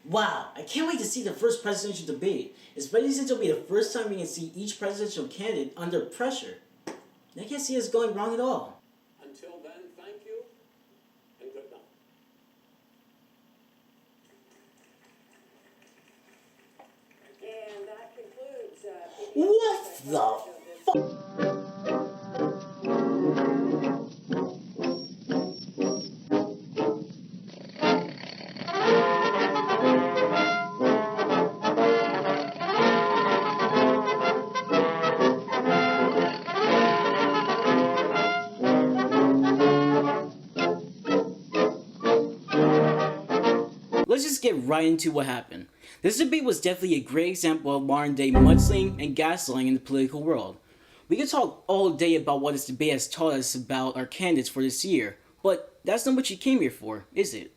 Wow, I can't wait to see the first presidential debate, especially since it'll be the first time we can see each presidential candidate under pressure. I can't see us going wrong at all. Until then, thank you and good night. And that concludes. What the Let's just get right into what happened. This debate was definitely a great example of modern day mudslinging and gaslighting in the political world. We could talk all day about what this debate has taught us about our candidates for this year, but that's not what you came here for, is it?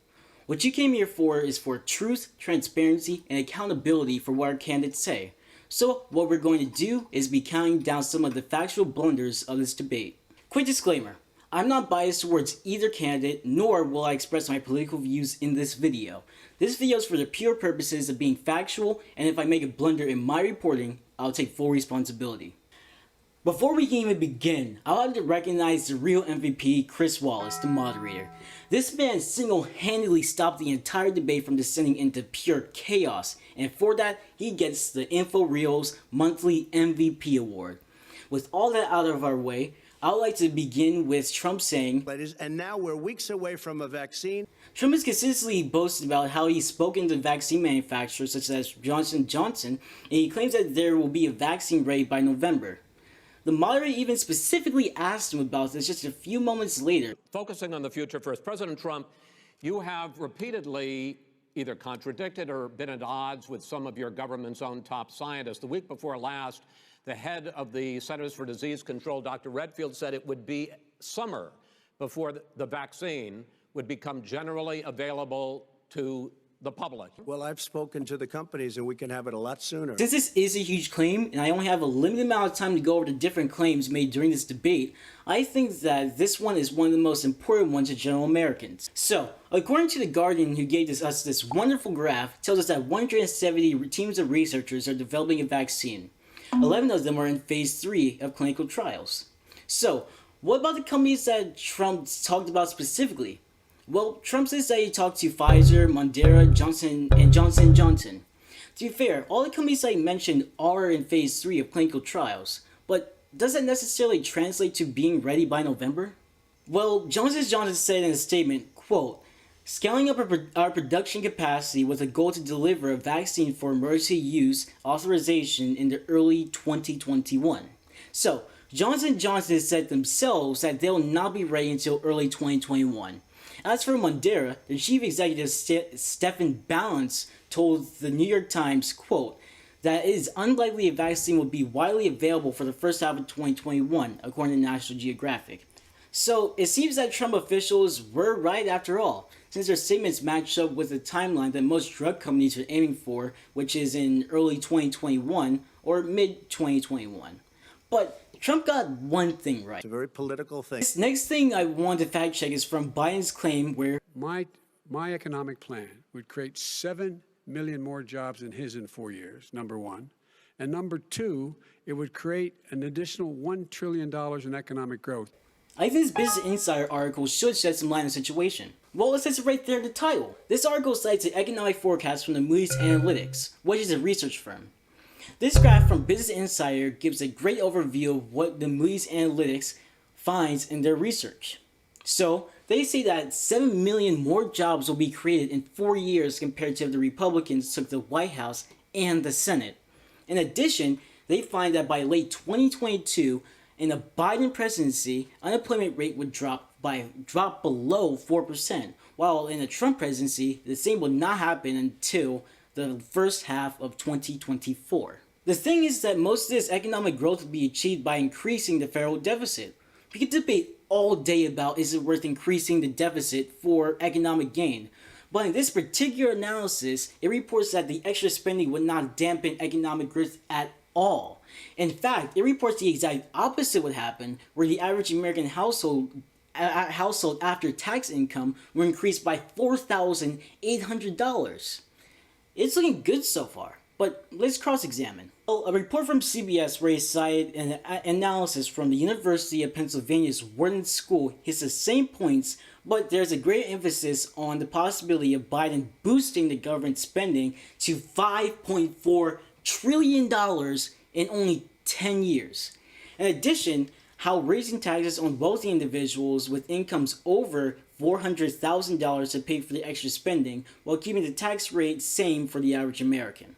What you came here for is for truth, transparency, and accountability for what our candidates say. So what we're going to do is be counting down some of the factual blunders of this debate. Quick disclaimer. I'm not biased towards either candidate, nor will I express my political views in this video. This video is for the pure purposes of being factual, and if I make a blunder in my reporting, I'll take full responsibility. Before we can even begin, I want to recognize the real MVP, Chris Wallace, the moderator. This man single-handedly stopped the entire debate from descending into pure chaos, and for that, he gets the InfoReal's monthly MVP award. With all that out of our way, I would like to begin with Trump saying, and now we're weeks away from a vaccine. Trump has consistently boasted about how he's spoken to vaccine manufacturers such as Johnson & Johnson, and he claims that there will be a vaccine ready by November. The moderator even specifically asked him about this just a few moments later. Focusing on the future first, President Trump, you have repeatedly either contradicted or been at odds with some of your government's own top scientists. The week before last, the head of the Centers for Disease Control, Dr. Redfield, said it would be summer before the vaccine would become generally available to the public. Well, I've spoken to the companies and we can have it a lot sooner. Since this is a huge claim, and I only have a limited amount of time to go over the different claims made during this debate, I think that this one is one of the most important ones to general Americans. So, according to The Guardian, who gave us this wonderful graph, tells us that 170 teams of researchers are developing a vaccine. 11 of them are in phase 3 of clinical trials. So, what about the companies that Trump talked about specifically? Well, Trump says that he talked to Pfizer, Moderna, Johnson & Johnson. To be fair, all the companies that he mentioned are in phase 3 of clinical trials, but does that necessarily translate to being ready by November? Well, Johnson & Johnson said in a statement, quote, scaling up our production capacity with a goal to deliver a vaccine for emergency use authorization in the early 2021. So, Johnson & Johnson said themselves that they'll not be ready until early 2021. As for Moderna, the chief executive Stephen Balance told the New York Times, quote, that it is unlikely a vaccine will be widely available for the first half of 2021, according to National Geographic. So, it seems that Trump officials were right after all, since their statements match up with the timeline that most drug companies are aiming for, which is in early 2021 or mid-2021. But Trump got one thing right. It's a very political thing. This next thing I want to fact check is from Biden's claim where My economic plan would create 7 million more jobs than his in 4 years, number one. And number two, it would create an additional $1 trillion in economic growth. I think this Business Insider article should shed some light on the situation. Well, it says it right there in the title. This article cites an economic forecast from the Moody's Analytics, which is a research firm. This graph from Business Insider gives a great overview of what the Moody's Analytics finds in their research. So, they say that 7 million more jobs will be created in 4 years compared to if the Republicans took the White House and the Senate. In addition, they find that by late 2022, in the Biden presidency, unemployment rate would drop below 4%, while in the Trump presidency, the same will not happen until the first half of 2024. The thing is that most of this economic growth will be achieved by increasing the federal deficit. We could debate all day about is it worth increasing the deficit for economic gain, but in this particular analysis, it reports that the extra spending would not dampen economic growth at all. In fact, it reports the exact opposite would happen, where the average American household after tax income will increase by $4,800. it's looking good so far. But let's cross-examine. Well, a report from CBS where he cited an analysis from the University of Pennsylvania's Wharton School hits the same points, but there's a great emphasis on the possibility of Biden boosting the government spending to $5.4 trillion in only 10 years. In addition, how raising taxes on wealthy individuals with incomes over $400,000 to pay for the extra spending while keeping the tax rate same for the average American.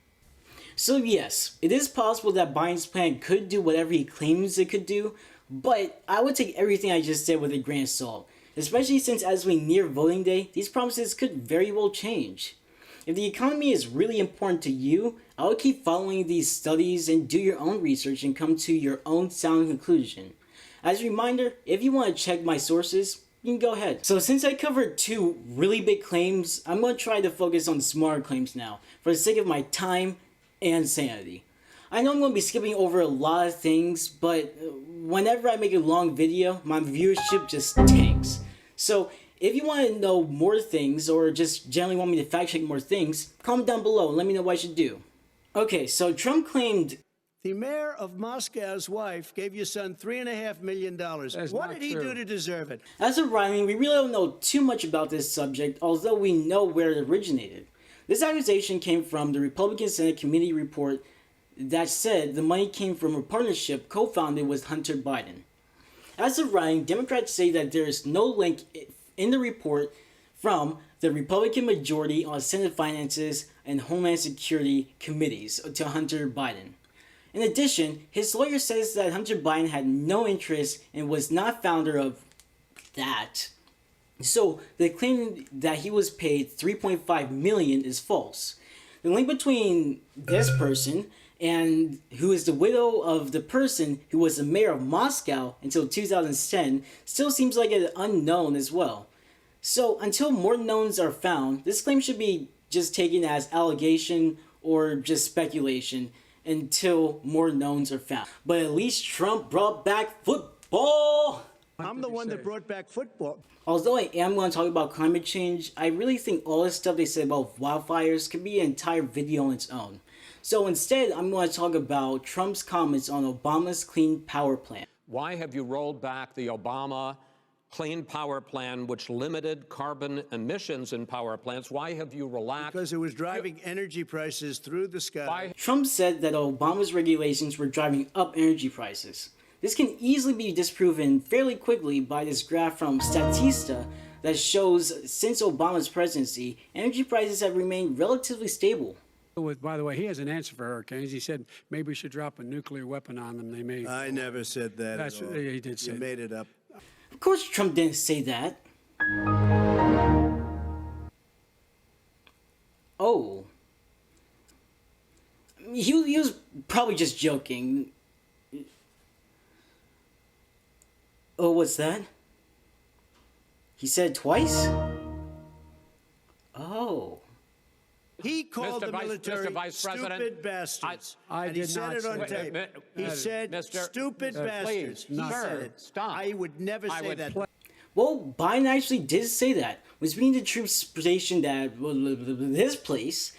So yes, it is possible that Biden's plan could do whatever he claims it could do, but I would take everything I just said with a grain of salt, especially since as we near voting day, these promises could very well change. If the economy is really important to you, I would keep following these studies and do your own research and come to your own sound conclusion. As a reminder, if you want to check my sources, you can go ahead. So since I covered two really big claims, I'm going to try to focus on smaller claims now, for the sake of my time and sanity. I know I'm going to be skipping over a lot of things, but whenever I make a long video, my viewership just tanks. So if you want to know more things, or just generally want me to fact check more things, comment down below and let me know what I should do. Okay, so Trump claimed The mayor of Moscow's wife gave your son $3.5 million. What did he do to deserve it? As of writing, we really don't know too much about this subject, although we know where it originated. This accusation came from the Republican Senate committee report that said the money came from a partnership co-founded with Hunter Biden. As of writing, Democrats say that there is no link in the report from the Republican majority on Senate Finances and Homeland Security committees to Hunter Biden. In addition, his lawyer says that Hunter Biden had no interest and was not founder of that. So the claim that he was paid $3.5 million is false. The link between this person and who is the widow of the person who was the mayor of Moscow until 2010 still seems like an unknown as well. So until more knowns are found, this claim should be just taken as allegation or just speculation until more knowns are found. But at least Trump brought back football! I'm the one that brought back football. Although I am going to talk about climate change, I really think all this stuff they said about wildfires could be an entire video on its own. So instead, I'm going to talk about Trump's comments on Obama's Clean Power Plan. Why have you rolled back the Obama Clean Power Plan, which limited carbon emissions in power plants? Why have you relaxed? Because it was driving energy prices through the sky. Why? Trump said that Obama's regulations were driving up energy prices. This can easily be disproven fairly quickly by this graph from Statista that shows since Obama's presidency, energy prices have remained relatively stable. By the way, he has an answer for hurricanes. He said maybe we should drop a nuclear weapon on them. They may. I never said that That's at all. he did say. You made it up. Of course Trump didn't say that. Oh. He was probably just joking. Oh, what's that? He said it twice? Oh. He called the military Mr. Vice President, stupid bastards. I And he did said not it on say tape. He said Mr. stupid bastards. please, He sir, said it. stop. I would never say that. Well, Biden actually did say that. When speaking to troops stationed at his place,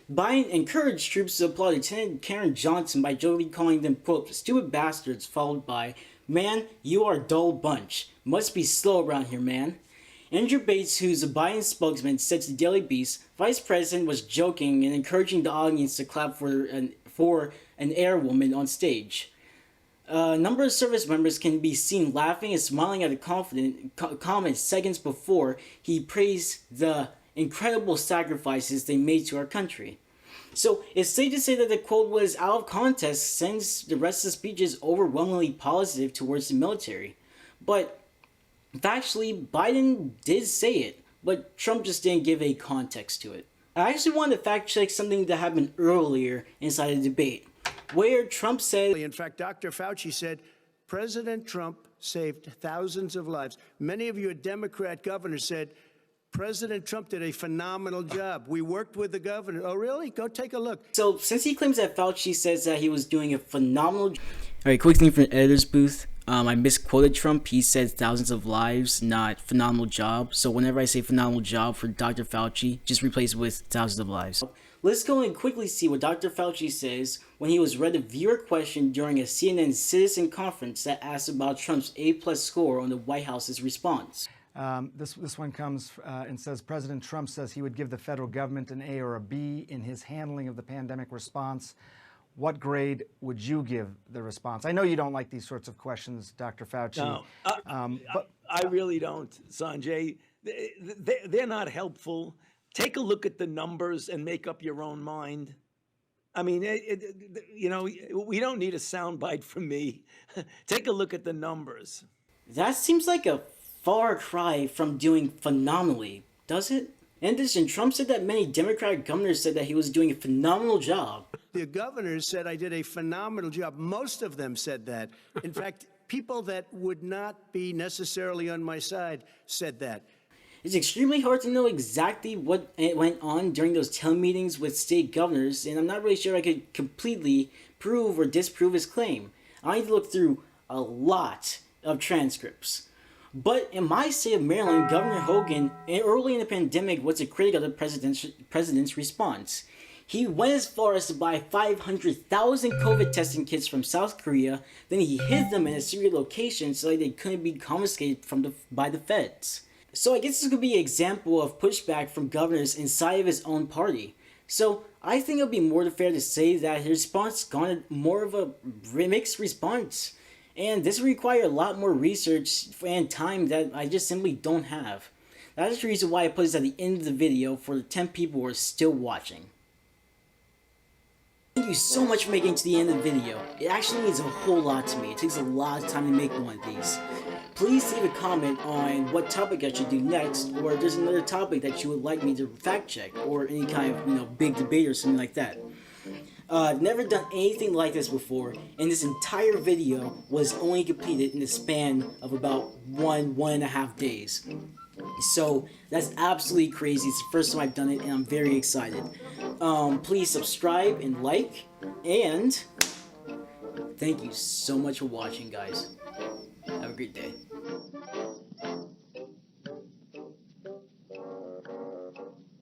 Biden encouraged troops to applaud Lieutenant Karen Johnson by jokingly calling them, quote, stupid bastards, followed by, man, you are a dull bunch. Must be slow around here, man. Andrew Bates, who's a Biden spokesman, said to Daily Beast, Vice President was joking and encouraging the audience to clap for an airwoman on stage. A number of service members can be seen laughing and smiling at the comment seconds before he praised the incredible sacrifices they made to our country. So it's safe to say that the quote was out of context since the rest of the speech is overwhelmingly positive towards the military. But factually, Biden did say it, but Trump just didn't give a context to it. I actually wanted to fact check something that happened earlier inside the debate, where Trump said, In fact, Dr. Fauci said President Trump saved thousands of lives. Many of your Democrat governors said President Trump did a phenomenal job. We worked with the governor. Oh, really? Go take a look. So since he claims that Fauci says that he was doing a phenomenal job. Alright, quick thing from the editor's booth. I misquoted Trump. He said thousands of lives, not phenomenal job. So whenever I say phenomenal job for Dr. Fauci, just replace it with thousands of lives. Let's go and quickly see what Dr. Fauci says when he was read a viewer question during a CNN citizen conference that asked about Trump's A+ score on the White House's response. This one comes and says, President Trump says he would give the federal government an A or a B in his handling of the pandemic response. What grade would you give the response? I know you don't like these sorts of questions, Dr. Fauci. No, but I really don't, Sanjay. They're not helpful. Take a look at the numbers and make up your own mind. I mean, you know, we don't need a soundbite from me. Take a look at the numbers. That seems like a far cry from doing phenomenally, does it? In addition, Trump said that many Democratic governors said that he was doing a phenomenal job. The governors said I did a phenomenal job. Most of them said that. In fact, people that would not be necessarily on my side said that. It's extremely hard to know exactly what went on during those telemeetings with state governors, and I'm not really sure I could completely prove or disprove his claim. I need to look through a lot of transcripts. But in my state of Maryland, Governor Hogan, early in the pandemic, was a critic of the president's response. He went as far as to buy 500,000 COVID testing kits from South Korea, then he hid them in a secret location so that they couldn't be confiscated by the feds. So I guess this could be an example of pushback from governors inside of his own party. So I think it would be more fair to say that his response garnered more of a mixed response. And this will require a lot more research and time that I just simply don't have. That is the reason why I put this at the end of the video for the 10 people who are still watching. Thank you so much for making it to the end of the video. It actually means a whole lot to me. It takes a lot of time to make one of these. Please leave a comment on what topic I should do next, or if there's another topic that you would like me to fact check, or any kind of, big debate or something like that. I've never done anything like this before, and this entire video was only completed in the span of about one and a half days. So that's absolutely crazy. It's the first time I've done it, and I'm very excited. Please subscribe and like, and thank you so much for watching, guys. Have a great day.